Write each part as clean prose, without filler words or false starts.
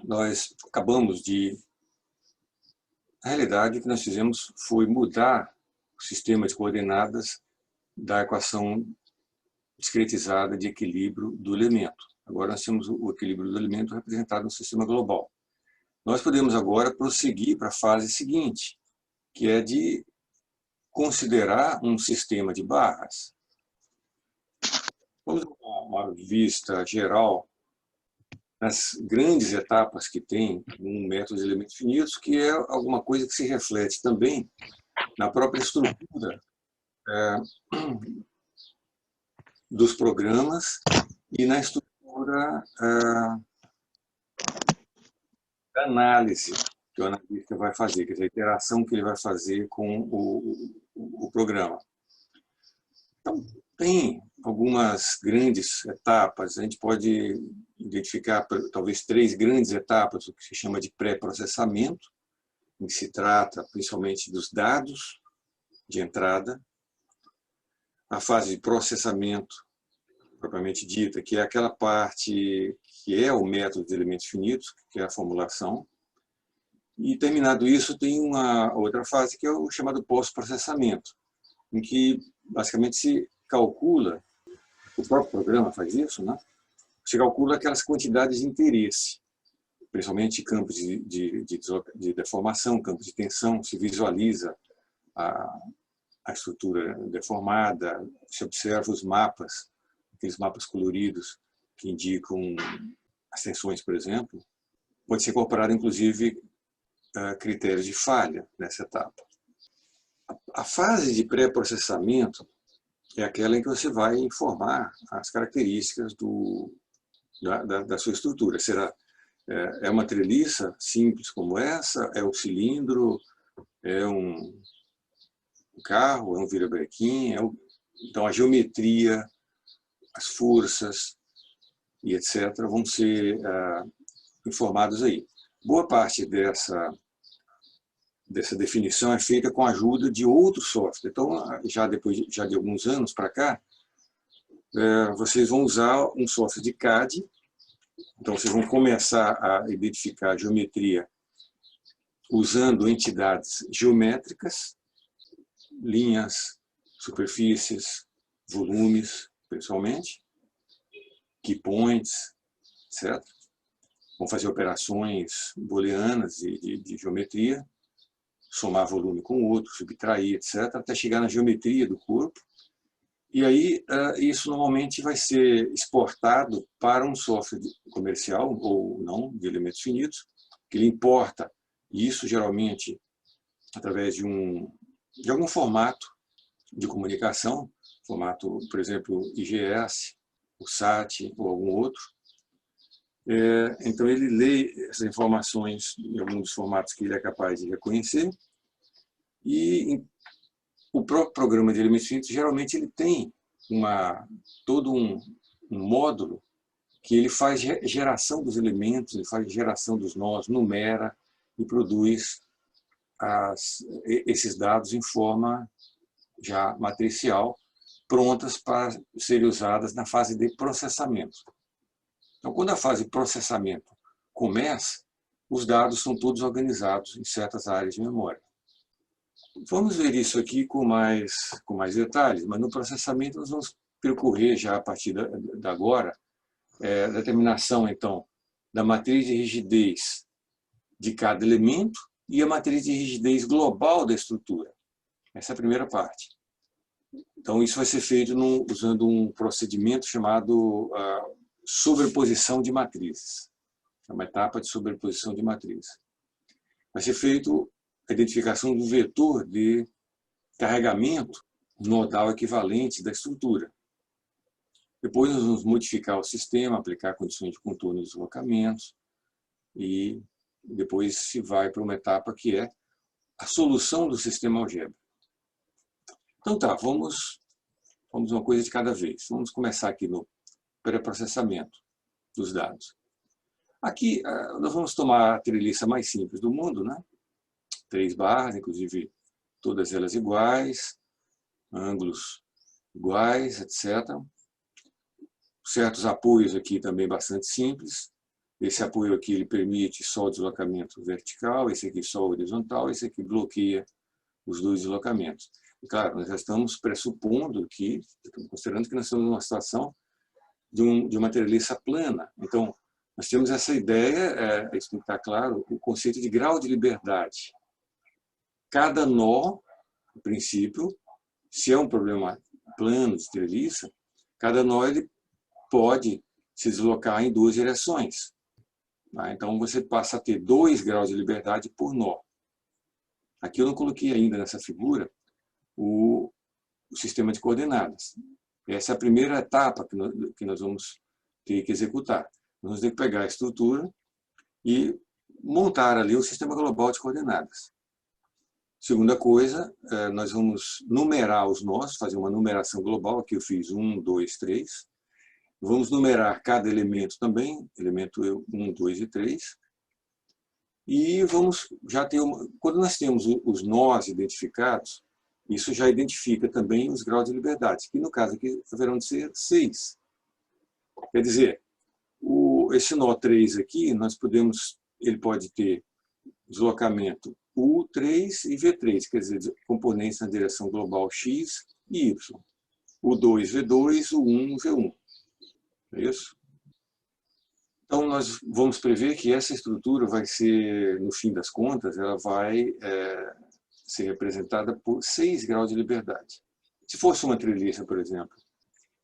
nós acabamos de... Na realidade, o que nós fizemos foi mudar o sistema de coordenadas da equação discretizada de equilíbrio do elemento. Agora nós temos o equilíbrio do elemento representado no sistema global. Nós podemos agora prosseguir para a fase seguinte, que é de considerar um sistema de barras. Vamos dar uma vista geral nas grandes etapas que tem um método de elementos finitos, que é alguma coisa que se reflete também na própria estrutura dos programas e na estrutura da análise que o analista vai fazer, quer dizer, a interação que ele vai fazer com o programa. Então, tem algumas grandes etapas, a gente pode identificar talvez 3 grandes etapas, o que se chama de pré-processamento, em que se trata principalmente dos dados de entrada, a fase de processamento, propriamente dita, que é aquela parte que é o método de elementos finitos, que é a formulação, e terminado isso tem uma outra fase que é o chamado pós-processamento, em que basicamente se calcula, o próprio programa faz isso, né? Se calcula aquelas quantidades de interesse, principalmente campos de deformação, campos de tensão, se visualiza a estrutura deformada, se observa os mapas, aqueles mapas coloridos que indicam as tensões, por exemplo, pode ser incorporado, inclusive, critérios de falha nessa etapa. A fase de pré-processamento é aquela em que você vai informar as características da sua estrutura. É uma treliça simples como essa? É um cilindro? É um carro? É um virabrequim? Então, a geometria, as forças e etc. vão ser informados aí. Boa parte dessa definição é feita com a ajuda de outro software. Então, já de alguns anos para cá, vocês vão usar um software de CAD. Então, vocês vão começar a identificar a geometria usando entidades geométricas, linhas, superfícies, volumes, principalmente, key points, etc. Vão fazer operações booleanas de geometria, somar volume com o outro, subtrair, etc., até chegar na geometria do corpo. E aí, isso normalmente vai ser exportado para um software comercial, ou não, de elementos finitos, que ele importa isso, geralmente, através de algum formato de comunicação, formato, por exemplo, IGS, o SAT ou algum outro. Então, ele lê essas informações em alguns dos formatos que ele é capaz de reconhecer. E o próprio programa de elementos finitos, geralmente, ele tem todo um módulo que ele faz geração dos elementos, ele faz geração dos nós, numera e produz esses dados em forma já matricial, prontas para serem usadas na fase de processamento. Então, quando a fase de processamento começa, os dados são todos organizados em certas áreas de memória. Vamos ver isso aqui com mais detalhes, mas no processamento nós vamos percorrer já a partir de agora a determinação, então, da matriz de rigidez de cada elemento e a matriz de rigidez global da estrutura. Essa é a primeira parte. Então, isso vai ser feito usando um procedimento chamado sobreposição de matrizes. É uma etapa de sobreposição de matrizes. Vai ser feito a identificação do vetor de carregamento nodal equivalente da estrutura. Depois nós vamos modificar o sistema, aplicar condições de contorno e deslocamentos, e depois se vai para uma etapa que é a solução do sistema algébrico. Então tá, vamos uma coisa de cada vez. Vamos começar aqui no pré-processamento dos dados. Aqui nós vamos tomar a treliça mais simples do mundo, né? 3 barras, inclusive todas elas iguais, ângulos iguais, etc. Certos apoios aqui também bastante simples. Esse apoio aqui ele permite só o deslocamento vertical, esse aqui só o horizontal, esse aqui bloqueia os dois deslocamentos. E, claro, nós já estamos pressupondo que, considerando que nós estamos numa situação de uma treliça plana. Então, nós temos essa ideia, isso tem que estar claro, o conceito de grau de liberdade. Cada nó, no princípio, se é um problema plano de treliça, cada nó ele pode se deslocar em duas direções. Então, você passa a ter 2 graus de liberdade por nó. Aqui eu não coloquei ainda nessa figura o sistema de coordenadas. Essa é a primeira etapa que nós vamos ter que executar. Nós vamos ter que pegar a estrutura e montar ali o sistema global de coordenadas. Segunda coisa, nós vamos numerar os nós, fazer uma numeração global. Aqui eu fiz 1, 2, 3. Vamos numerar cada elemento também, elemento 1, 2 e 3. E vamos já ter quando nós temos os nós identificados, isso já identifica também os graus de liberdade, que no caso aqui haverão de ser 6. Quer dizer, esse nó 3 aqui, ele pode ter deslocamento U3 e V3, quer dizer, componentes na direção global X e Y. U2, V2, U1, V1. É isso? Então, nós vamos prever que essa estrutura vai ser, no fim das contas, ela vai ser representada por 6 graus de liberdade. Se fosse uma treliça, por exemplo,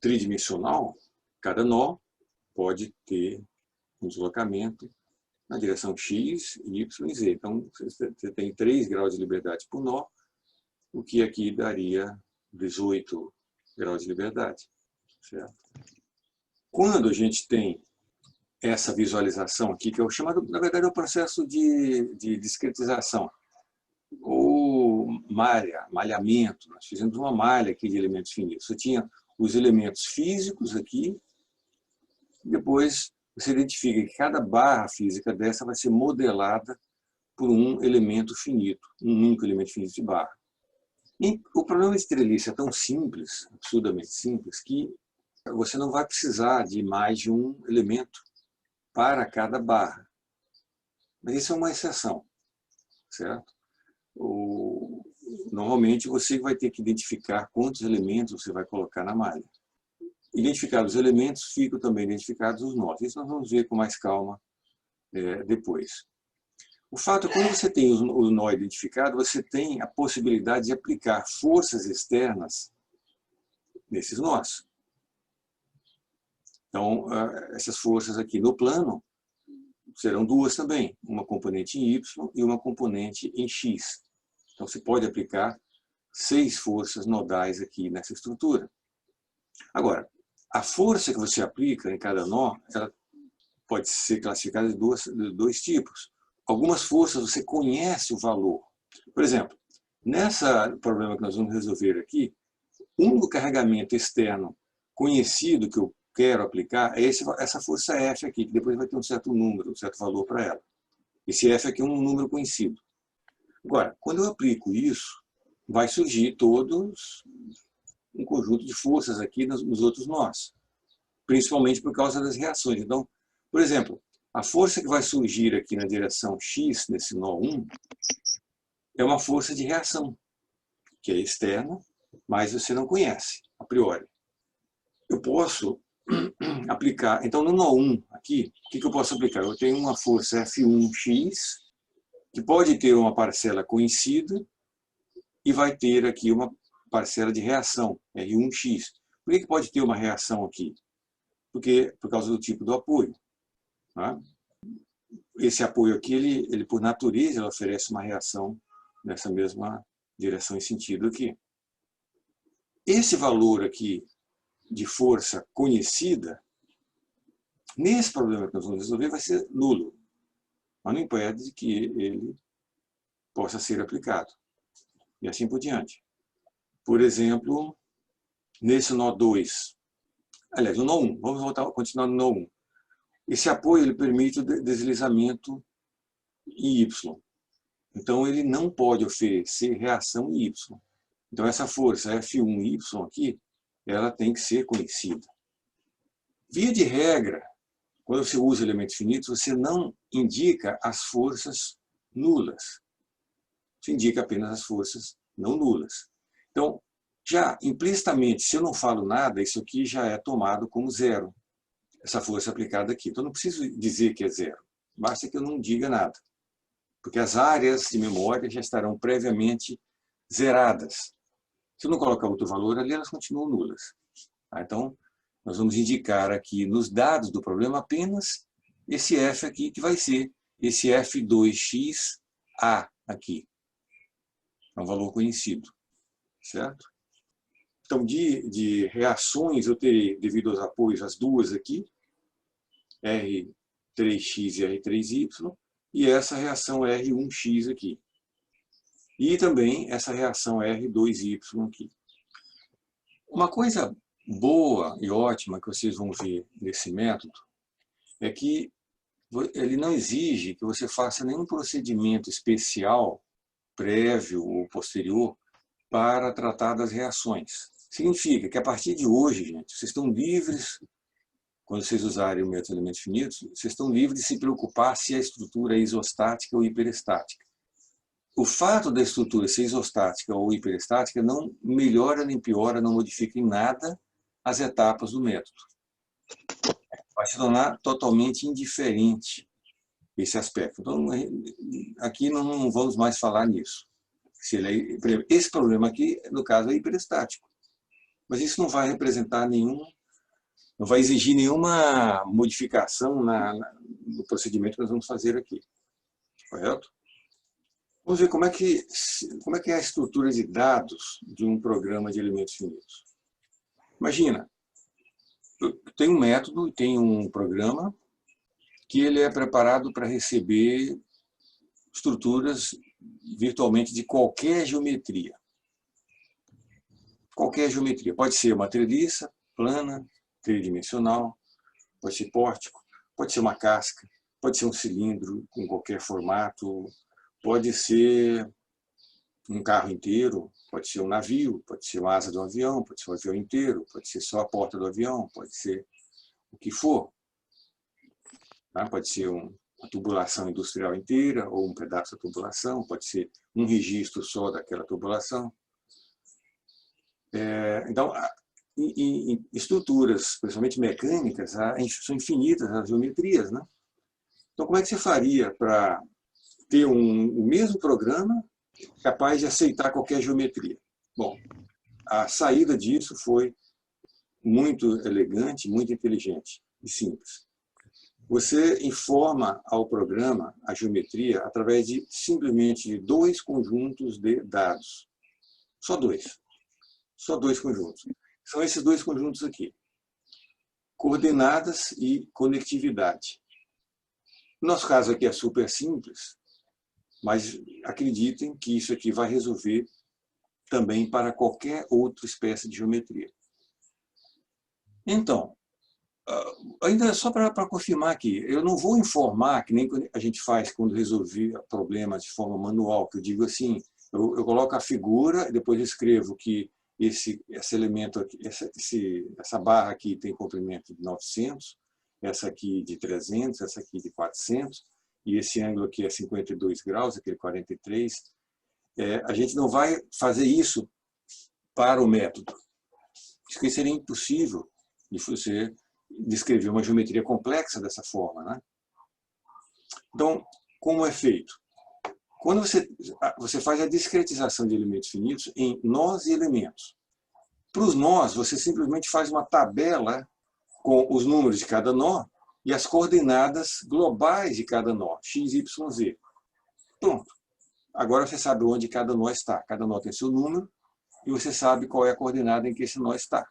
tridimensional, cada nó pode ter um deslocamento na direção X, Y e Z. Então, você tem 3 graus de liberdade por nó, o que aqui daria 18 graus de liberdade. Certo? Quando a gente tem essa visualização aqui, que é o chamado, na verdade, é o processo de discretização, ou malhamento. Nós fizemos uma malha aqui de elementos finitos. Você tinha os elementos físicos aqui, depois você identifica que cada barra física dessa vai ser modelada por um elemento finito, um único elemento finito de barra. E o problema de treliça é tão simples, absurdamente simples, que você não vai precisar de mais de um elemento para cada barra. Mas isso é uma exceção, certo? Normalmente você vai ter que identificar quantos elementos você vai colocar na malha. Identificados os elementos, ficam também identificados os nós. Isso nós vamos ver com mais calma depois. O fato é que quando você tem o nó identificado, você tem a possibilidade de aplicar forças externas nesses nós. Então, essas forças aqui no plano serão 2 também, uma componente em Y e uma componente em X. Então, você pode aplicar 6 forças nodais aqui nessa estrutura. Agora, a força que você aplica em cada nó, ela pode ser classificada de dois tipos. Algumas forças você conhece o valor. Por exemplo, nesse problema que nós vamos resolver aqui, um carregamento externo conhecido que eu quero aplicar é essa força F aqui, que depois vai ter um certo número, um certo valor para ela. Esse F aqui é um número conhecido. Agora, quando eu aplico isso, vai surgir todos um conjunto de forças aqui nos outros nós, principalmente por causa das reações. Então, por exemplo, a força que vai surgir aqui na direção X, nesse nó 1, é uma força de reação, que é externa, mas você não conhece, a priori. Eu posso aplicar, então no nó 1 aqui, o que eu posso aplicar? Eu tenho uma força F1x, que pode ter uma parcela conhecida, e vai ter aqui uma parcela de reação, R1x. Por que pode ter uma reação aqui? Porque, por causa do tipo do apoio. Tá? Esse apoio aqui, ele por natureza, ele oferece uma reação nessa mesma direção e sentido aqui. Esse valor aqui de força conhecida, nesse problema que nós vamos resolver, vai ser nulo. Mas não impede que ele possa ser aplicado. E assim por diante. Por exemplo, nesse nó 2, aliás, no nó 1, vamos continuar no nó 1. Esse apoio ele permite o deslizamento em Y. Então, ele não pode oferecer reação em Y. Então, essa força F1Y aqui, ela tem que ser conhecida. Via de regra, quando você usa elementos finitos, você não indica as forças nulas. Você indica apenas as forças não nulas. Então, já implicitamente, se eu não falo nada, isso aqui já é tomado como zero, essa força aplicada aqui. Então, não preciso dizer que é zero, basta que eu não diga nada, porque as áreas de memória já estarão previamente zeradas. Se eu não colocar outro valor ali, elas continuam nulas. Então, nós vamos indicar aqui nos dados do problema apenas esse f aqui, que vai ser esse f2xa aqui. É um valor conhecido, certo? Então, de reações, eu terei, devido aos apoios, as duas aqui, R3x e R3y, e essa reação R1x aqui. E também essa reação R2y aqui. Uma coisa boa e ótima que vocês vão ver nesse método é que ele não exige que você faça nenhum procedimento especial, prévio ou posterior, para tratar das reações. Significa que a partir de hoje, gente, vocês estão livres, quando vocês usarem o método de elementos finitos, vocês estão livres de se preocupar se a estrutura é isostática ou hiperestática. O fato da estrutura ser isostática ou hiperestática não melhora nem piora, não modifica em nada as etapas do método. Vai se tornar totalmente indiferente esse aspecto. Então, aqui não vamos mais falar nisso. Esse problema aqui, no caso, é hiperestático. Mas isso não vai representar não vai exigir nenhuma modificação no procedimento que nós vamos fazer aqui. Correto? Vamos ver como é que é a estrutura de dados de um programa de elementos finitos. Imagina, tem um método e tem um programa que ele é preparado para receber estruturas virtualmente de qualquer geometria. Qualquer geometria. Pode ser uma treliça plana, tridimensional, pode ser pórtico, pode ser uma casca, pode ser um cilindro com qualquer formato, pode ser um carro inteiro, pode ser um navio, pode ser uma asa do avião, pode ser um avião inteiro, pode ser só a porta do avião, pode ser o que for. Tá? Pode ser uma tubulação industrial inteira ou um pedaço da tubulação, pode ser um registro só daquela tubulação. Então, em estruturas, principalmente mecânicas, são infinitas as geometrias, né? Então, como é que você faria para ter o mesmo programa capaz de aceitar qualquer geometria? Bom, a saída disso foi muito elegante, muito inteligente e simples. Você informa ao programa a geometria através de simplesmente dois conjuntos de dados. Só dois. Só dois conjuntos. São esses dois conjuntos aqui. Coordenadas e conectividade. No nosso caso aqui é super simples, mas acreditem que isso aqui vai resolver também para qualquer outra espécie de geometria. Então, ainda só para confirmar aqui, eu não vou informar, que nem a gente faz quando resolver problemas de forma manual, que eu digo assim, eu coloco a figura, depois eu escrevo que esse elemento aqui, essa barra aqui tem comprimento de 900, essa aqui de 300, essa aqui de 400, e esse ângulo aqui é 52 graus, aquele 43. A gente não vai fazer isso para o método. Isso que seria impossível de você descrever uma geometria complexa dessa forma, né? Então, como é feito? Quando você faz a discretização de elementos finitos em nós e elementos. Para os nós, você simplesmente faz uma tabela com os números de cada nó e as coordenadas globais de cada nó, x, y, z. Pronto. Agora você sabe onde cada nó está. Cada nó tem seu número e você sabe qual é a coordenada em que esse nó está.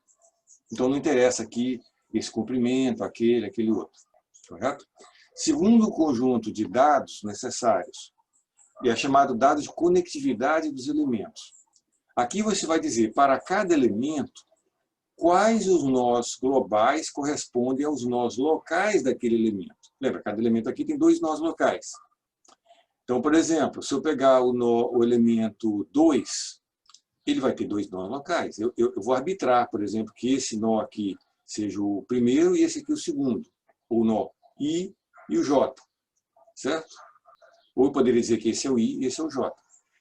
Então não interessa aqui esse comprimento, aquele outro. Correto? Segundo conjunto de dados necessários, e é chamado dado de conectividade dos elementos. Aqui você vai dizer, para cada elemento, quais os nós globais correspondem aos nós locais daquele elemento. Lembra, cada elemento aqui tem dois nós locais. Então, por exemplo, se eu pegar o elemento 2, ele vai ter dois nós locais. Eu vou arbitrar, por exemplo, que esse nó aqui seja o primeiro e esse aqui o segundo, o nó. I e o J, certo? Ou eu poderia dizer que esse é o I e esse é o J.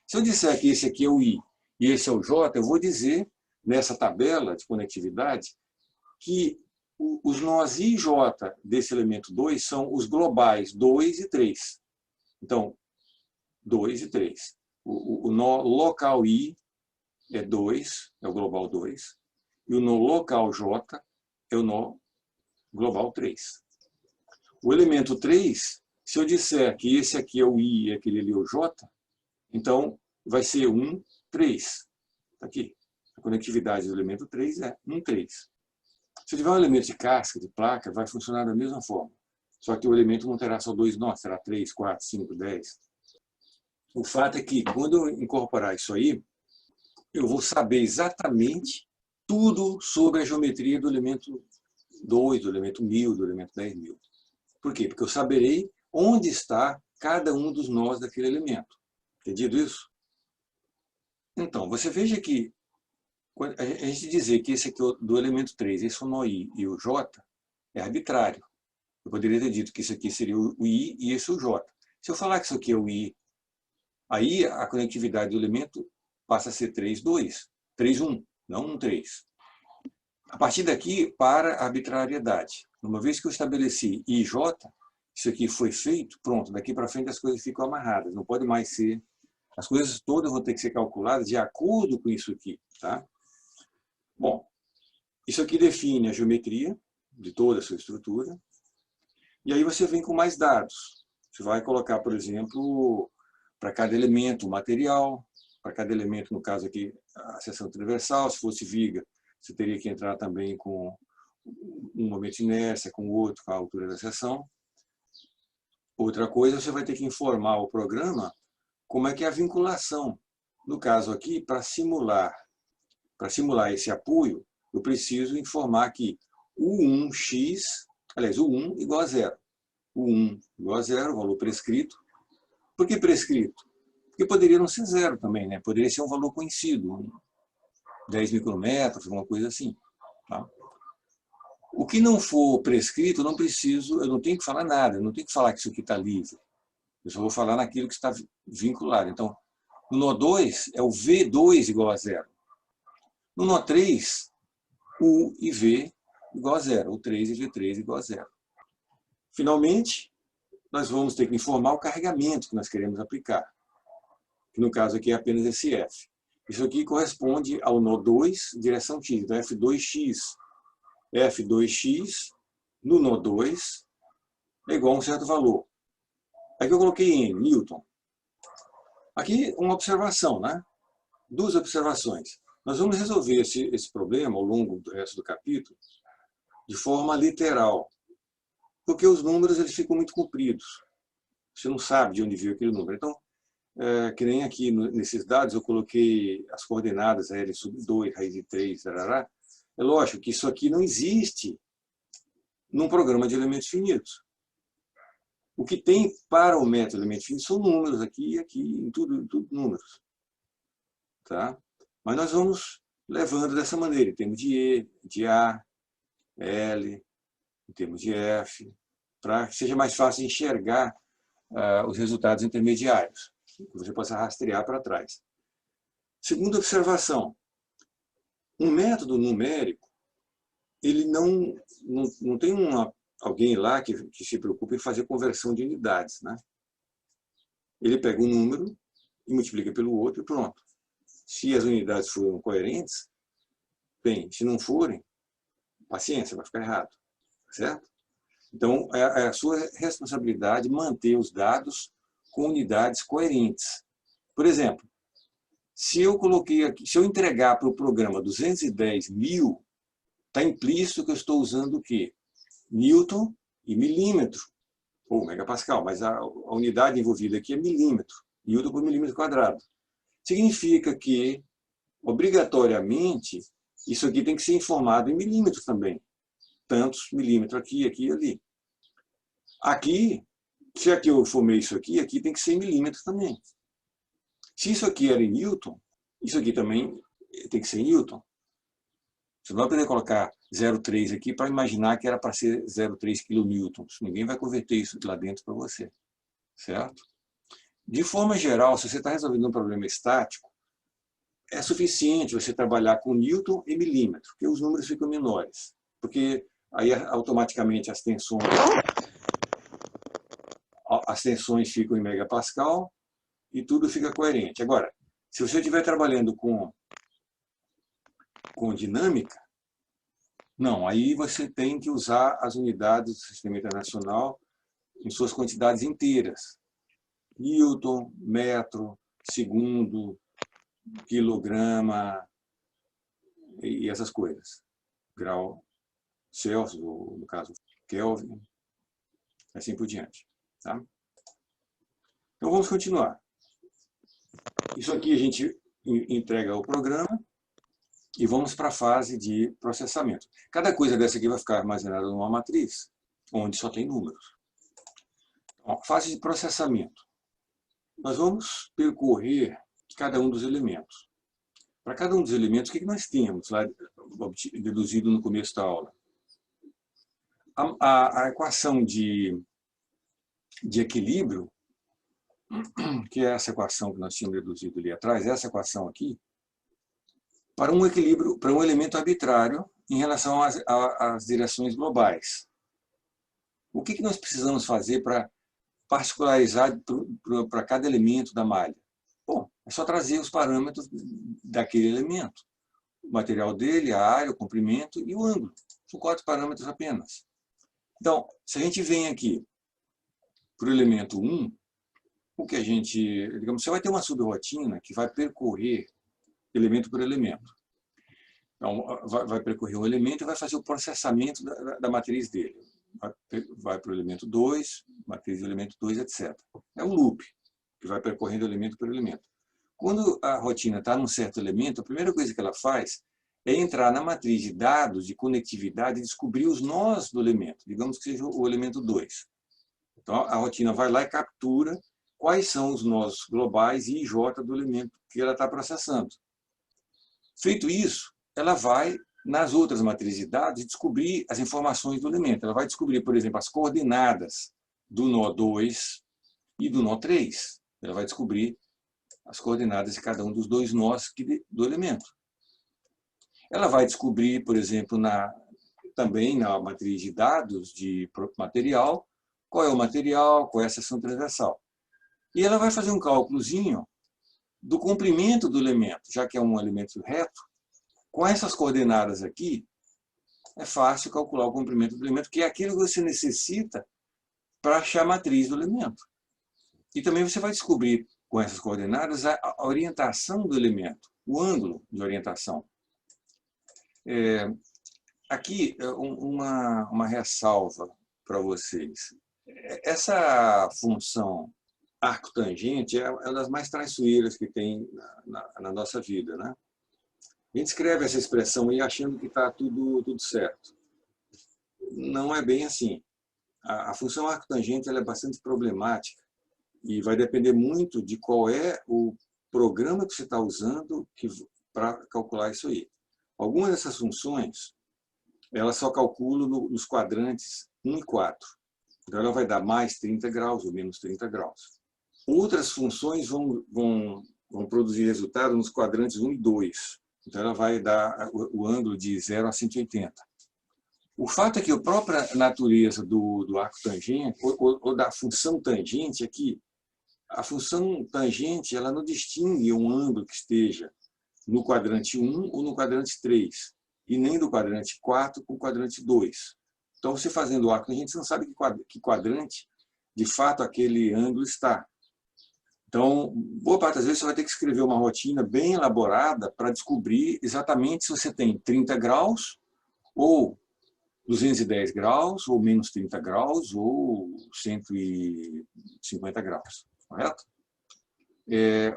Se eu disser que esse aqui é o I e esse é o J, eu vou dizer, nessa tabela de conectividade, que os nós I e J desse elemento 2 são os globais 2 e 3. Então, 2 e 3. O nó local I é 2, é o global 2, e o nó local J é o nó global 3. O elemento 3, se eu disser que esse aqui é o I e aquele ali é o J, então vai ser 1, 3. Está aqui. A conectividade do elemento 3 é 1, 3. Se eu tiver um elemento de casca, de placa, vai funcionar da mesma forma. Só que o elemento não terá só 2 nós, terá 3, 4, 5, 10. O fato é que, quando eu incorporar isso aí, eu vou saber exatamente tudo sobre a geometria do elemento 2, do elemento 1000, do elemento 10.000. Por quê? Porque eu saberei onde está cada um dos nós daquele elemento. Entendido isso? Então, você veja que a gente dizer que esse aqui é do elemento 3, esse é o nó I e o J, é arbitrário. Eu poderia ter dito que isso aqui seria o I e esse o J. Se eu falar que isso aqui é o I, aí a conectividade do elemento passa a ser 3, 2. 3, 1, não 1, 3. A partir daqui, para a arbitrariedade. Uma vez que eu estabeleci I e J, isso aqui foi feito, pronto, daqui para frente as coisas ficam amarradas. Não pode mais ser... As coisas todas vão ter que ser calculadas de acordo com isso aqui. Tá? Bom, isso aqui define a geometria de toda a sua estrutura. E aí você vem com mais dados. Você vai colocar, por exemplo, para cada elemento o material, para cada elemento, no caso aqui, a seção transversal. Se fosse viga, você teria que entrar também com um momento de inércia, com o outro, com a altura da seção. Outra coisa, você vai ter que informar o programa como é que é a vinculação. No caso aqui, para simular esse apoio, eu preciso informar que o 1x, aliás, o 1 igual a 0. O 1 igual a 0, valor prescrito. Por que prescrito? Porque poderia não ser 0 também, né? Poderia ser um valor conhecido, 10 micrômetros, alguma coisa assim. Tá? O que não for prescrito, eu não tenho que falar nada, eu não tenho que falar que isso aqui está livre. Eu só vou falar naquilo que está vinculado. Então, no nó 2 é o V2 igual a 0. No nó 3, U e V igual a 0. O 3 e V3 igual a 0. Finalmente, nós vamos ter que informar o carregamento que nós queremos aplicar. Que no caso aqui é apenas esse F. Isso aqui corresponde ao nó 2, direção X. Então, F2x. F2x no nó 2 é igual a um certo valor. Aqui eu coloquei em Newton. Aqui uma observação, né? Duas observações. Nós vamos resolver esse problema ao longo do resto do capítulo de forma literal. Porque os números eles ficam muito compridos. Você não sabe de onde veio aquele número. Então, que nem aqui nesses dados eu coloquei as coordenadas L sub 2, raiz de 3, tarará. É lógico que isso aqui não existe num programa de elementos finitos. O que tem para o método de elementos finitos são números aqui e aqui, em tudo números. Tá? Mas nós vamos levando dessa maneira, em termos de E, de A, L, em termos de F, para que seja mais fácil enxergar os resultados intermediários, que você possa rastrear para trás. Segunda observação, um método numérico, ele não tem alguém lá que se preocupe em fazer conversão de unidades. Né? Ele pega um número e multiplica pelo outro e pronto. Se as unidades forem coerentes, bem, se não forem, paciência, vai ficar errado. Certo? Então, é a sua responsabilidade manter os dados com unidades coerentes. Por exemplo, se eu coloquei aqui, se eu entregar para o programa 210.000, está implícito que eu estou usando o quê? Newton e milímetro, ou megapascal, mas a unidade envolvida aqui é milímetro, Newton por milímetro quadrado. Significa que, obrigatoriamente, isso aqui tem que ser informado em milímetros também. Tantos milímetros aqui, aqui e ali. Aqui, se aqui eu formei isso aqui tem que ser em milímetros também. Se isso aqui era em Newton, isso aqui também tem que ser em Newton. Você não vai poder colocar 0,3 aqui para imaginar que era para ser 0,3 kN. Ninguém vai converter isso lá dentro para você, certo? De forma geral, se você está resolvendo um problema estático, é suficiente você trabalhar com Newton e milímetro, porque os números ficam menores. Porque aí automaticamente as tensões ficam em megapascal e tudo fica coerente. Agora, se você estiver trabalhando com dinâmica, não, aí você tem que usar as unidades do Sistema Internacional em suas quantidades inteiras. Newton, metro, segundo, quilograma e essas coisas. Grau Celsius, ou no caso Kelvin, assim por diante. Tá? Então vamos continuar. Isso aqui a gente entrega ao programa e vamos para a fase de processamento. Cada coisa dessa aqui vai ficar armazenada numa matriz, onde só tem números. Então, fase de processamento. Nós vamos percorrer cada um dos elementos. Para cada um dos elementos, o que nós temos lá deduzido no começo da aula? A equação de equilíbrio, que é essa equação que nós tínhamos deduzido ali atrás, essa equação aqui, para um equilíbrio, para um elemento arbitrário em relação às direções globais. O que nós precisamos fazer para particularizar para cada elemento da malha? Bom, é só trazer os parâmetros daquele elemento. O material dele, a área, o comprimento e o ângulo. São 4 parâmetros apenas. Então, se a gente vem aqui para o elemento 1, o que a gente, digamos, você vai ter uma subrotina que vai percorrer elemento por elemento. Então, vai percorrer um elemento e vai fazer o processamento da matriz dele. Vai para o elemento 2, matriz do elemento 2, etc. É um loop, que vai percorrendo elemento por elemento. Quando a rotina está num certo elemento, a primeira coisa que ela faz é entrar na matriz de dados de conectividade e descobrir os nós do elemento. Digamos que seja o elemento 2. Então, a rotina vai lá e captura quais são os nós globais I e J do elemento que ela está processando. Feito isso, ela vai nas outras matrizes de dados e descobrir as informações do elemento. Ela vai descobrir, por exemplo, as coordenadas do nó 2 e do nó 3. Ela vai descobrir as coordenadas de cada um dos 2 nós do elemento. Ela vai descobrir, por exemplo, também na matriz de dados de material, qual é o material, qual é a seção transversal. E ela vai fazer um cálculozinho do comprimento do elemento, já que é um elemento reto. Com essas coordenadas aqui, é fácil calcular o comprimento do elemento, que é aquilo que você necessita para achar a matriz do elemento. E também você vai descobrir, com essas coordenadas, a orientação do elemento, o ângulo de orientação. Aqui, uma ressalva para vocês. Essa função arco-tangente é uma das mais traiçoeiras que tem na nossa vida, né? A gente escreve essa expressão aí achando que está tudo certo. Não é bem assim. A função arco-tangente ela é bastante problemática e vai depender muito de qual é o programa que você está usando para calcular isso aí. Algumas dessas funções, elas só calculam nos quadrantes 1 e 4. Então, ela vai dar mais 30 graus ou menos 30 graus. Outras funções vão produzir resultado nos quadrantes 1 e 2. Então, ela vai dar o ângulo de 0 a 180. O fato é que a própria natureza do arco tangente, ou da função tangente, é que a função tangente ela não distingue um ângulo que esteja no quadrante 1 ou no quadrante 3, e nem do quadrante 4 com o quadrante 2. Então, você fazendo o arco tangente, você não sabe que quadrante, de fato, aquele ângulo está. Então, boa parte das vezes você vai ter que escrever uma rotina bem elaborada para descobrir exatamente se você tem 30 graus, ou 210 graus, ou menos 30 graus, ou 150 graus, correto?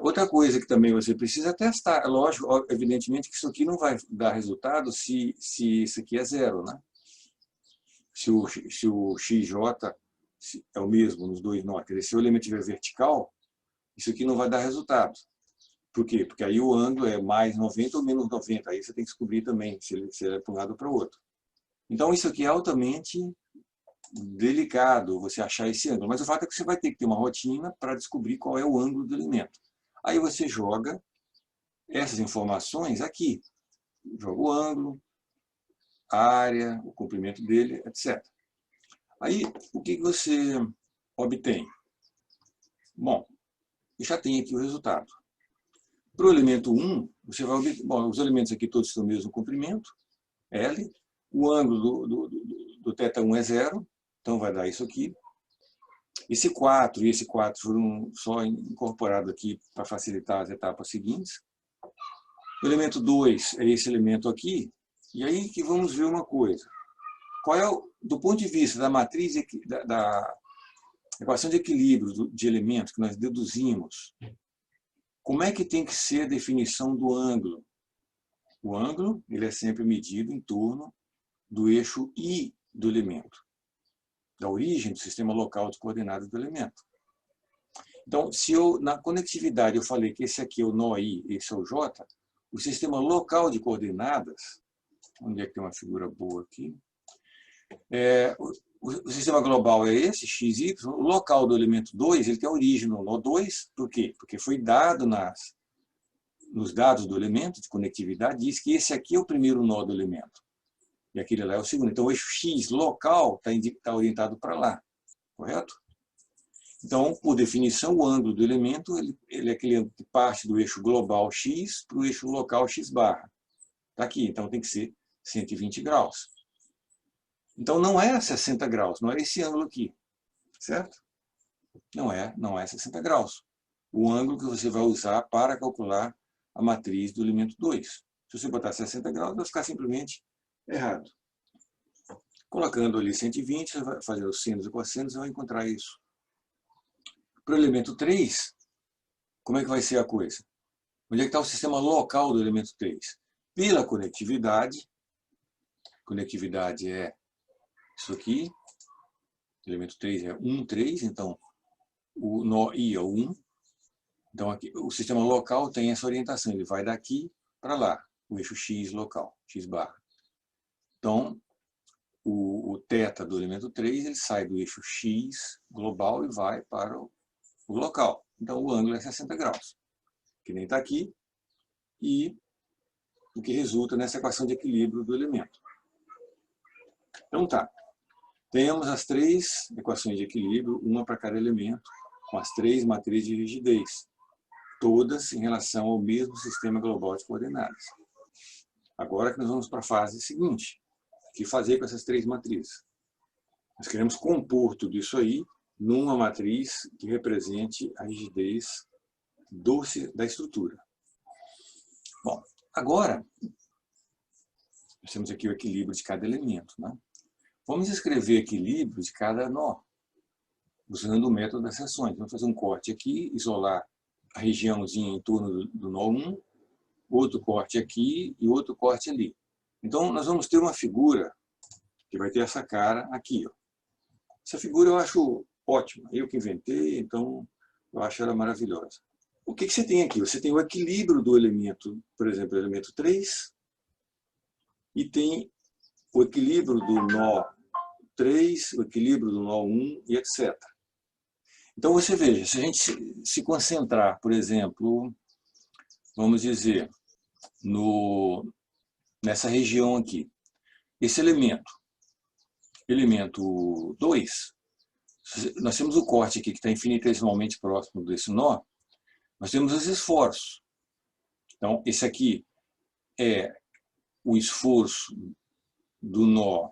Outra coisa que também você precisa testar, lógico, evidentemente que isso aqui não vai dar resultado se isso aqui é 0, né? Se o XJ é o mesmo nos 2 nós, quer dizer, se o elemento estiver vertical, isso aqui não vai dar resultado. Por quê? Porque aí o ângulo é mais 90 ou menos 90. Aí você tem que descobrir também se ele é para um lado ou para o outro. Então, isso aqui é altamente delicado, você achar esse ângulo. Mas o fato é que você vai ter que ter uma rotina para descobrir qual é o ângulo do elemento. Aí você joga essas informações aqui. Joga o ângulo, a área, o comprimento dele, etc. Aí, o que você obtém? Bom, eu já tenho aqui o resultado. Para o elemento 1, você vai obter... Bom, os elementos aqui todos têm o mesmo comprimento, L. O ângulo do θ1 é 0, então vai dar isso aqui. Esse 4 e esse 4 foram só incorporados aqui para facilitar as etapas seguintes. O elemento 2 é esse elemento aqui. E aí que vamos ver uma coisa. Qual é, do ponto de vista da matriz, da equação de equilíbrio de elementos que nós deduzimos, como é que tem que ser a definição do ângulo? O ângulo ele é sempre medido em torno do eixo I do elemento, da origem do sistema local de coordenadas do elemento. Então, se eu, na conectividade, eu falei que esse aqui é o nó I, esse é o J, o sistema local de coordenadas, onde é que tem uma figura boa aqui? O sistema global é esse, x, y. O local do elemento 2, ele tem a origem no nó 2. Por quê? Porque foi dado nos dados do elemento de conectividade, diz que esse aqui é o primeiro nó do elemento. E aquele lá é o segundo. Então, o eixo x local está orientado para lá. Correto? Então, por definição, o ângulo do elemento ele é aquele ângulo que parte do eixo global x para o eixo local x barra. Está aqui, então tem que ser 120 graus. Então, não é 60 graus, não é esse ângulo aqui, certo? Não é 60 graus. O ângulo que você vai usar para calcular a matriz do elemento 2. Se você botar 60 graus, vai ficar simplesmente errado. Colocando ali 120, você vai fazer os sinos e cossenos, você vai encontrar isso. Para o elemento 3, como é que vai ser a coisa? Onde é que está o sistema local do elemento 3? Pela conectividade, conectividade é isso aqui, o elemento 3 é 1, 3, então o nó I é o 1. Então aqui, o sistema local tem essa orientação, ele vai daqui para lá, o eixo x local, x barra. Então, o θ do elemento 3, ele sai do eixo x global e vai para o local. Então o ângulo é 60 graus, que nem está aqui, e o que resulta nessa equação de equilíbrio do elemento. Então tá. Temos as 3 equações de equilíbrio, uma para cada elemento, com as 3 matrizes de rigidez, todas em relação ao mesmo sistema global de coordenadas. Agora que nós vamos para a fase seguinte, o que fazer com essas 3 matrizes? Nós queremos compor tudo isso aí numa matriz que represente a rigidez da estrutura. Bom, agora, nós temos aqui o equilíbrio de cada elemento, né? Vamos escrever equilíbrio de cada nó, usando o método das seções. Vamos fazer um corte aqui, isolar a regiãozinha em torno do nó 1, outro corte aqui e outro corte ali. Então, nós vamos ter uma figura que vai ter essa cara aqui. Ó. Essa figura eu acho ótima, eu que inventei, então eu acho ela maravilhosa. O que você tem aqui? Você tem o equilíbrio do elemento, por exemplo, o elemento 3, e tem o equilíbrio do nó 3, o equilíbrio do nó 1 e etc. Então você veja, se a gente se concentrar, por exemplo, vamos dizer, nessa região aqui, esse elemento 2, nós temos o corte aqui que está infinitesimalmente próximo desse nó, nós temos os esforços. Então, esse aqui é o esforço do nó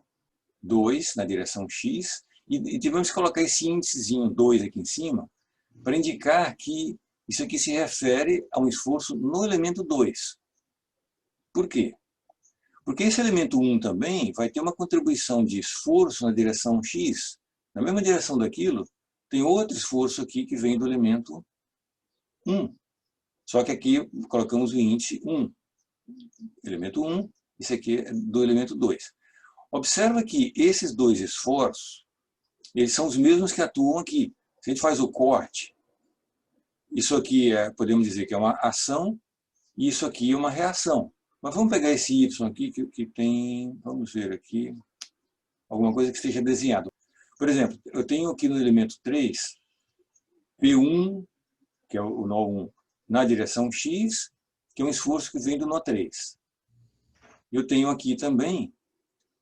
2 na direção x, e tivemos que colocar esse índicezinho 2 aqui em cima, para indicar que isso aqui se refere a um esforço no elemento 2. Por quê? Porque esse elemento 1 também vai ter uma contribuição de esforço na direção x, na mesma direção daquilo, tem outro esforço aqui que vem do elemento 1. Só que aqui colocamos o índice 1. Elemento 1, esse aqui é do elemento 2. Observa que esses 2 esforços, eles são os mesmos que atuam aqui. Se a gente faz o corte Isso aqui podemos dizer que é uma ação, e isso aqui é uma reação. Mas vamos pegar esse Y aqui, que tem, vamos ver aqui, alguma coisa que esteja desenhado. Por exemplo, eu tenho aqui no elemento 3, P1, que é o nó 1, na direção X, que é um esforço que vem do nó 3. Eu tenho aqui também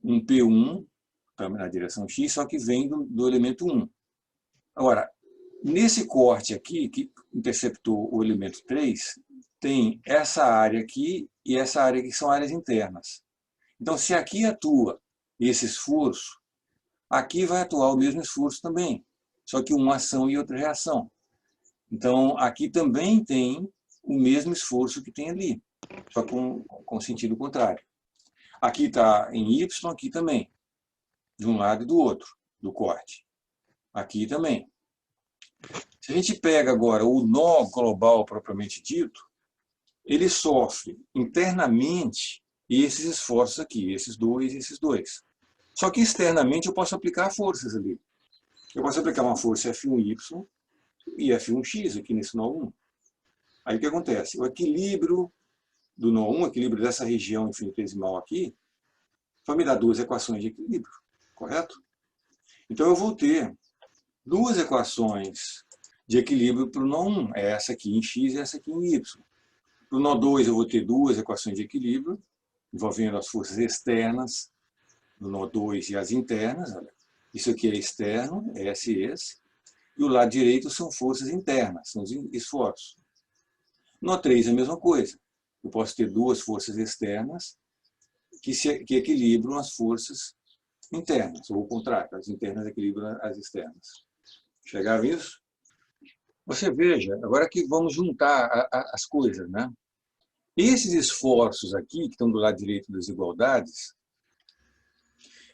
um P1, também na direção X, só que vem do elemento 1. Agora, nesse corte aqui, que interceptou o elemento 3, tem essa área aqui e essa área aqui, que são áreas internas. Então, se aqui atua esse esforço, aqui vai atuar o mesmo esforço também, só que uma ação e outra reação. Então, aqui também tem o mesmo esforço que tem ali, só com sentido contrário. Aqui está em Y, aqui também, de um lado e do outro, do corte. Aqui também. Se a gente pega agora o nó global propriamente dito, ele sofre internamente esses esforços aqui, esses dois e esses dois. Só que externamente eu posso aplicar forças ali. Eu posso aplicar uma força F1Y e F1X aqui nesse nó 1. Aí o que acontece? O equilíbrio do nó 1, o equilíbrio dessa região infinitesimal aqui, vai me dar duas equações de equilíbrio, correto? Então eu vou ter duas equações de equilíbrio para o nó 1, é essa aqui em X e essa aqui em Y. Para o nó 2 eu vou ter duas equações de equilíbrio, envolvendo as forças externas do nó 2 e as internas. Olha. Isso aqui é externo, S e S. E o lado direito são forças internas, são os esforços. No nó 3 é a mesma coisa. Eu posso ter duas forças externas que equilibram as forças internas, ou o contrário, as internas equilibram as externas. Chegaram isso? Você veja, agora que vamos juntar as coisas, né? Esses esforços aqui, que estão do lado direito das desigualdades,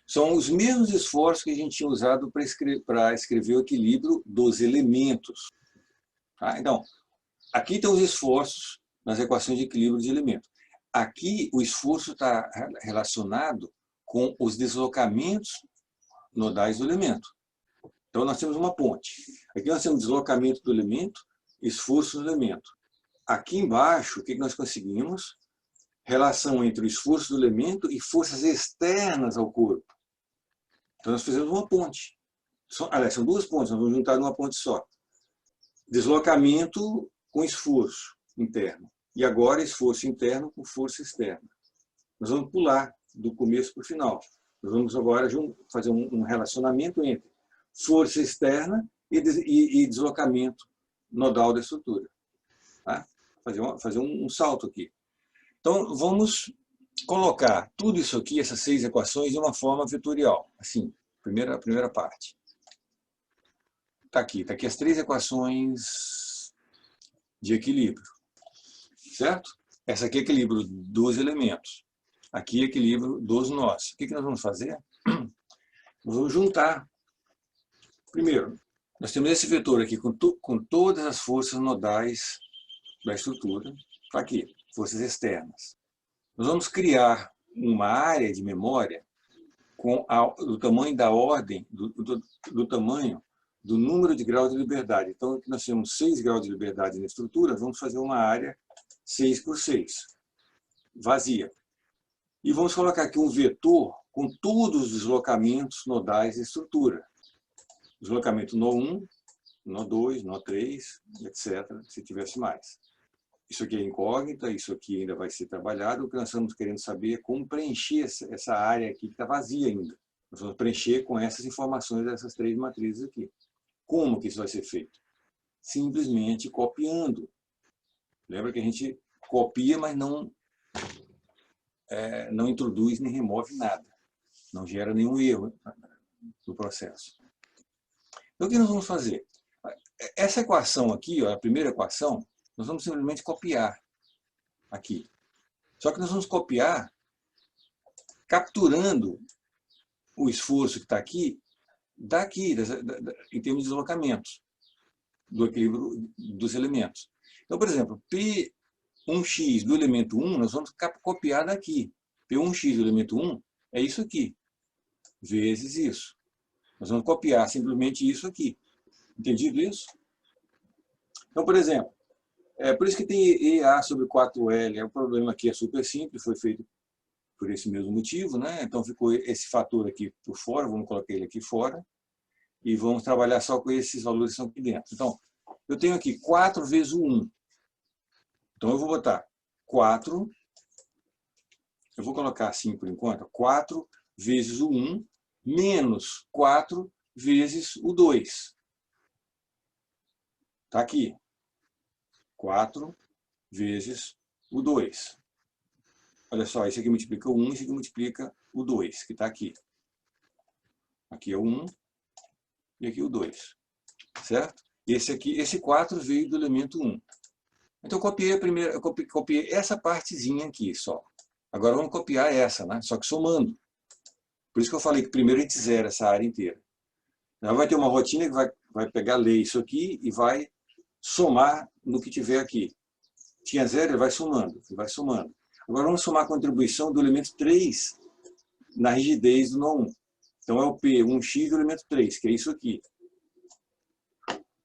são os mesmos esforços que a gente tinha usado para escrever o equilíbrio dos elementos. Tá? Então, aqui estão os esforços nas equações de equilíbrio de elementos. Aqui, o esforço está relacionado com os deslocamentos nodais do elemento. Então, nós temos uma ponte. Aqui nós temos deslocamento do elemento, esforço do elemento. Aqui embaixo, o que nós conseguimos? Relação entre o esforço do elemento e forças externas ao corpo. Então, nós fizemos uma ponte. Aliás, são duas pontes, nós vamos juntar numa ponte só. Deslocamento com esforço interno. E agora, esforço interno com força externa. Nós vamos pular do começo para o final. Nós vamos agora fazer um relacionamento entre força externa e deslocamento nodal da estrutura. Tá? Fazer um salto aqui. Então, vamos colocar tudo isso aqui, essas 6 equações, de uma forma vetorial. Assim, primeira parte. Está aqui as 3 equações de equilíbrio. Certo? Essa aqui é equilíbrio dos elementos. Aqui é equilíbrio dos nós. O que nós vamos fazer? Nós vamos juntar. Primeiro, nós temos esse vetor aqui com todas as forças nodais da estrutura. Está aqui, forças externas. Nós vamos criar uma área de memória do tamanho da ordem, do tamanho do número de graus de liberdade. Então, aqui nós temos 6 graus de liberdade na estrutura, vamos fazer uma área 6 por 6, vazia. E vamos colocar aqui um vetor com todos os deslocamentos nodais da estrutura. Deslocamento nó 1, nó 2, nó 3, etc., se tivesse mais. Isso aqui é incógnita, isso aqui ainda vai ser trabalhado. O que nós estamos querendo saber é como preencher essa área aqui que está vazia ainda. Nós vamos preencher com essas informações dessas 3 matrizes aqui. Como que isso vai ser feito? Simplesmente copiando. Lembra que a gente copia, mas não introduz nem remove nada. Não gera nenhum erro no processo. Então, o que nós vamos fazer? Essa equação aqui, ó, a primeira equação, nós vamos simplesmente copiar aqui. Só que nós vamos copiar capturando o esforço que está aqui, daqui, em termos de deslocamentos, do equilíbrio dos elementos. Então, por exemplo, P1x do elemento 1, nós vamos copiar daqui. P1x do elemento 1 é isso aqui, vezes isso. Nós vamos copiar simplesmente isso aqui. Entendido isso? Então, por exemplo, por isso que tem EA sobre 4L. O problema aqui é super simples, foi feito por esse mesmo motivo, né? Então ficou esse fator aqui por fora, vamos colocar ele aqui fora, e vamos trabalhar só com esses valores que estão aqui dentro. Então, eu tenho aqui 4 vezes o 1. Então eu vou botar 4, eu vou colocar assim por enquanto, 4 vezes o 1 menos 4 vezes o 2. Está aqui. 4 vezes o 2. Olha só, esse aqui multiplica o 1, esse aqui multiplica o 2, que está aqui. Aqui é o 1 e aqui o 2. Certo? Esse 4 veio do elemento 1. Então eu copiei a primeira, eu copiei essa partezinha aqui só. Agora vamos copiar essa, né? Só que somando. Por isso que eu falei que primeiro a gente zera essa área inteira. Então vai ter uma rotina que vai pegar, ler isso aqui e vai somar no que tiver aqui. Tinha 0, ele vai somando, ele vai somando. Agora vamos somar a contribuição do elemento 3 na rigidez do nó 1. Então é o P1x do elemento 3, que é isso aqui.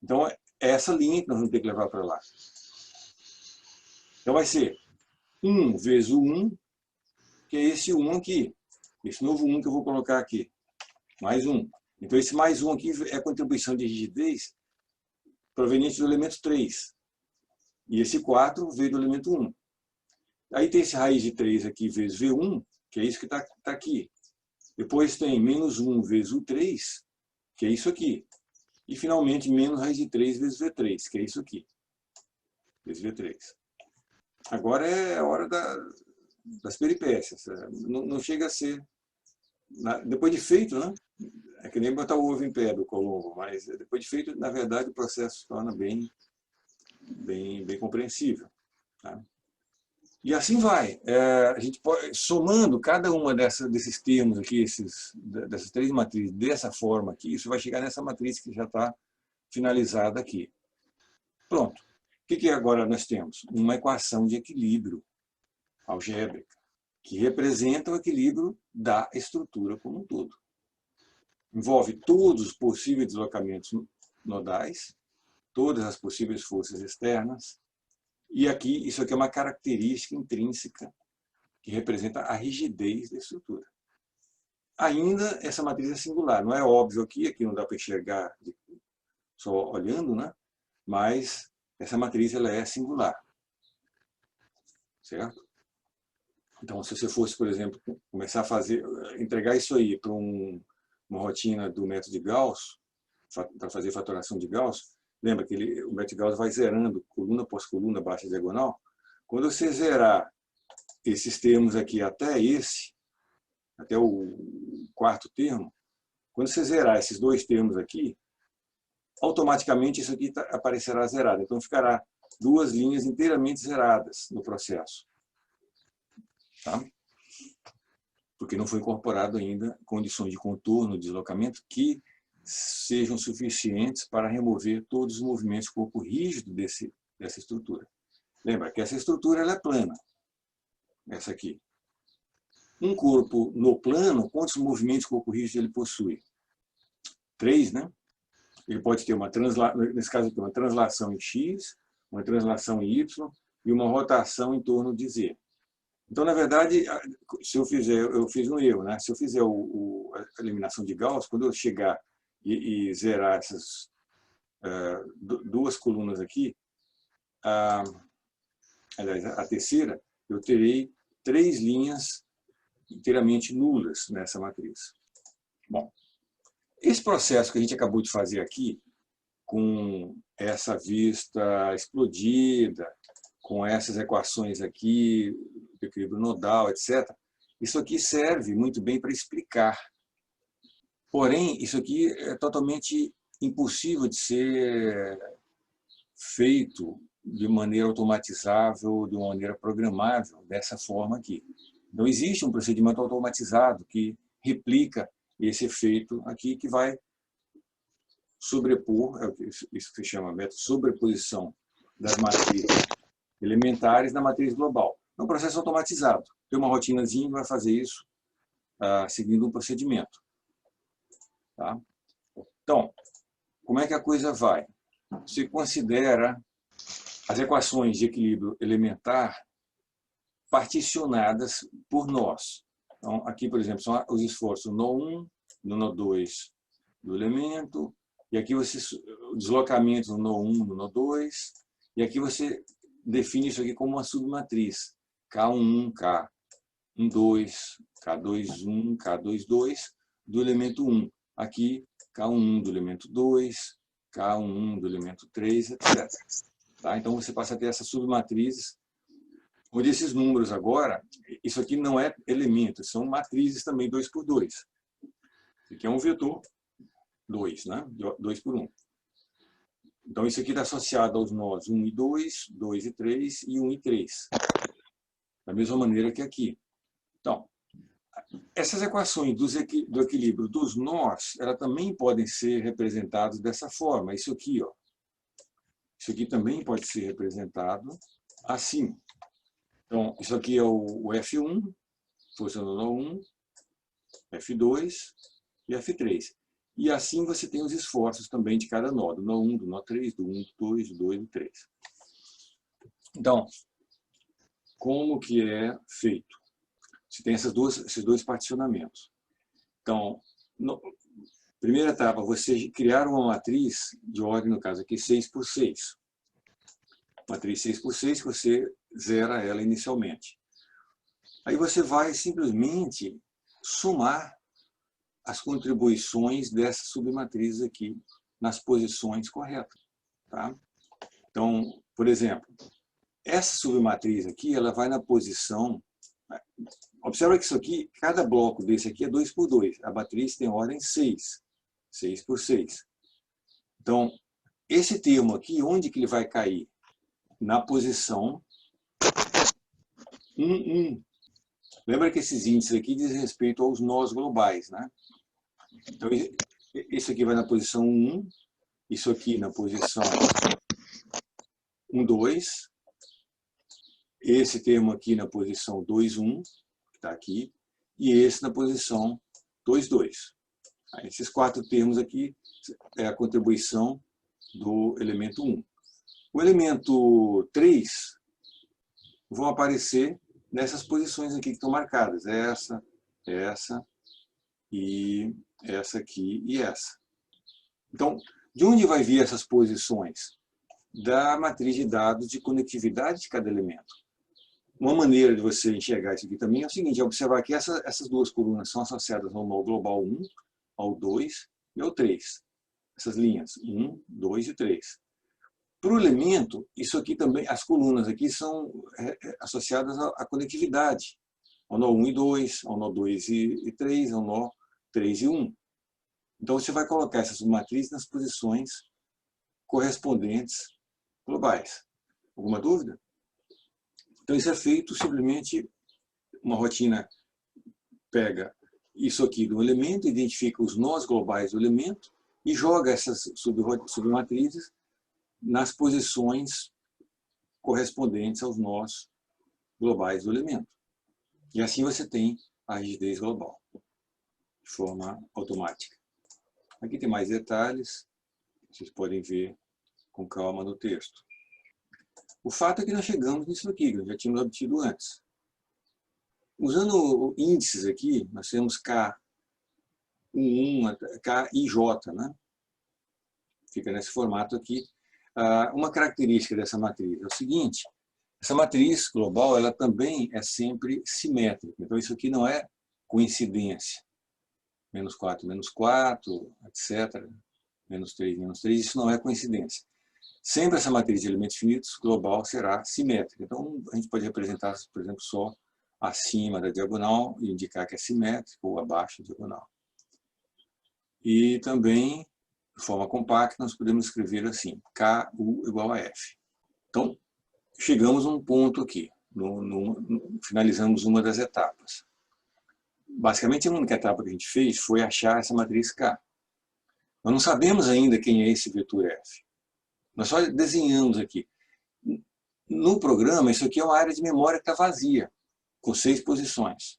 Então é essa linha que nós vamos ter que levar para lá. Então vai ser 1 vezes o 1, que é esse 1 aqui. Esse novo 1 que eu vou colocar aqui. Mais 1. Então esse mais 1 aqui é a contribuição de rigidez proveniente do elemento 3. E esse 4 veio do elemento 1. Aí tem esse raiz de 3 aqui vezes V1, que é isso que está aqui. Depois tem menos 1 vezes o 3, que é isso aqui. E finalmente menos raiz de 3 vezes V3, que é isso aqui. Vezes V3. Agora é a hora das peripécias. Não chega a ser... Depois de feito, né? É que nem botar o ovo em pé do Colombo, mas depois de feito, na verdade, o processo se torna bem compreensível. Tá? E assim vai. A gente pode, somando cada uma desses termos aqui, dessas 3 matrizes, dessa forma aqui, isso vai chegar nessa matriz que já está finalizada aqui. Pronto. O que agora nós temos? Uma equação de equilíbrio algébrica, que representa o equilíbrio da estrutura como um todo. Envolve todos os possíveis deslocamentos nodais, todas as possíveis forças externas, e aqui, isso aqui é uma característica intrínseca que representa a rigidez da estrutura. Ainda essa matriz é singular, não é óbvio aqui não dá para enxergar só olhando, né? Mas essa matriz ela é singular. Certo? Então, se você fosse, por exemplo, começar a entregar isso aí para uma rotina do método de Gauss, para fazer fatoração de Gauss, lembra que o método de Gauss vai zerando coluna após coluna, baixa diagonal. Quando você zerar esses termos aqui até o quarto termo, quando você zerar esses 2 termos aqui, automaticamente isso aqui aparecerá zerado. Então ficará 2 linhas inteiramente zeradas no processo. Tá? Porque não foi incorporado ainda condições de contorno, de deslocamento que sejam suficientes para remover todos os movimentos do corpo rígido dessa estrutura. Lembra que essa estrutura ela é plana. Essa aqui. Um corpo no plano, quantos movimentos do corpo rígido ele possui? 3, né? Ele pode ter nesse caso aqui, uma translação em X, uma translação em Y e uma rotação em torno de Z. Então, na verdade, se eu fiz um erro, né? Se eu fizer a eliminação de Gauss, quando eu chegar e zerar essas 2 colunas aqui, aliás, a terceira, eu terei 3 linhas inteiramente nulas nessa matriz. Bom, esse processo que a gente acabou de fazer aqui, com essa vista explodida, com essas equações aqui, do equilíbrio nodal, etc., isso aqui serve muito bem para explicar. Porém, isso aqui é totalmente impossível de ser feito de maneira automatizável, de uma maneira programável, dessa forma aqui. Então, existe um procedimento automatizado que replica esse efeito aqui, que vai sobrepor, isso que se chama método sobreposição das matrizes elementares na matriz global. É um processo automatizado. Tem uma rotinazinha que vai fazer isso seguindo um procedimento. Tá? Então, como é que a coisa vai? Você considera as equações de equilíbrio elementar particionadas por nós. Então, aqui, por exemplo, são os esforços no 1, no nó2 do elemento, e aqui você deslocamentos no nó1, no nó2, e aqui você define isso aqui como uma submatriz, K11, K12, K21, K22 do elemento 1. Aqui, K11 do elemento 2, K11 do elemento 3, etc. Tá? Então, você passa a ter essas submatrizes, onde esses números agora, isso aqui não é elemento, são matrizes também 2 por 2. Isso aqui é um vetor 2, né? 2 por 1. Então, isso aqui está associado aos nós 1 e 2, 2 e 3 e 1 e 3. Da mesma maneira que aqui. Então, essas equações do equilíbrio dos nós, elas também podem ser representadas dessa forma. Isso aqui, ó. Isso aqui também pode ser representado assim. Então, isso aqui é o F1, força no nó 1, F2 e F3. E assim você tem os esforços também de cada nó, do nó 1, do nó 3, do 1, do 2, do 2 e do 3. Então, como que é feito? Você tem esses dois particionamentos. Então, primeira etapa, você criar uma matriz de ordem, no caso aqui, 6 por 6. Matriz 6 por 6, que você zera ela inicialmente. Aí você vai simplesmente somar as contribuições dessas submatrizes aqui nas posições corretas. Tá? Então, por exemplo, essa submatriz aqui, ela vai na posição... Observa que isso aqui, cada bloco desse aqui é 2 por 2. A matriz tem ordem 6. 6 por 6. Então, esse termo aqui, onde que ele vai cair? Na posição 1, 1. Lembra que esses índices aqui dizem respeito aos nós globais, né? Então, esse aqui vai na posição 1, isso aqui na posição 1, 2, esse termo aqui na posição 2, 1, que está aqui, e esse na posição 2, 2. Esses 4 termos aqui é a contribuição do elemento 1. O elemento 3 vão aparecer nessas posições aqui que estão marcadas. Essa e essa aqui e essa. Então, de onde vai vir essas posições? Da matriz de dados de conectividade de cada elemento. Uma maneira de você enxergar isso aqui também é o seguinte, é observar que essas duas colunas são associadas ao nó global 1, ao 2 e ao 3. Essas linhas, 1, 2 e 3. Para o elemento, isso aqui também, as colunas aqui são associadas à conectividade, ao nó 1 e 2, ao nó 2 e 3, ao nó 3 e 1. Então, você vai colocar essas matrizes nas posições correspondentes globais. Alguma dúvida? Então, isso é feito simplesmente, uma rotina pega isso aqui do elemento, identifica os nós globais do elemento e joga essas submatrizes nas posições correspondentes aos nós globais do elemento. E assim você tem a rigidez global, de forma automática. Aqui tem mais detalhes, vocês podem ver com calma no texto. O fato é que nós chegamos nisso aqui, que nós já tínhamos obtido antes. Usando índices aqui, nós temos K1, K e J, né? Fica nesse formato aqui. Uma característica dessa matriz é o seguinte, essa matriz global ela também é sempre simétrica. Então, isso aqui não é coincidência. Menos 4, menos 4, etc. Menos 3, menos 3, isso não é coincidência. Sempre essa matriz de elementos finitos global será simétrica. Então, a gente pode representar, por exemplo, só acima da diagonal e indicar que é simétrico ou abaixo da diagonal. E também, de forma compacta, nós podemos escrever assim, KU igual a F. Então, chegamos a um ponto aqui, finalizamos uma das etapas. Basicamente, a única etapa que a gente fez foi achar essa matriz K. Nós não sabemos ainda quem é esse vetor F. Nós só desenhamos aqui. No programa, isso aqui é uma área de memória que está vazia, com 6 posições.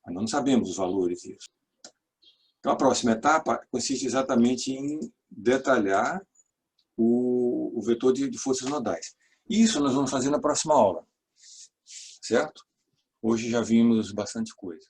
Nós não sabemos os valores disso. Então, a próxima etapa consiste exatamente em detalhar o vetor de forças nodais. Isso nós vamos fazer na próxima aula, certo? Hoje já vimos bastante coisa.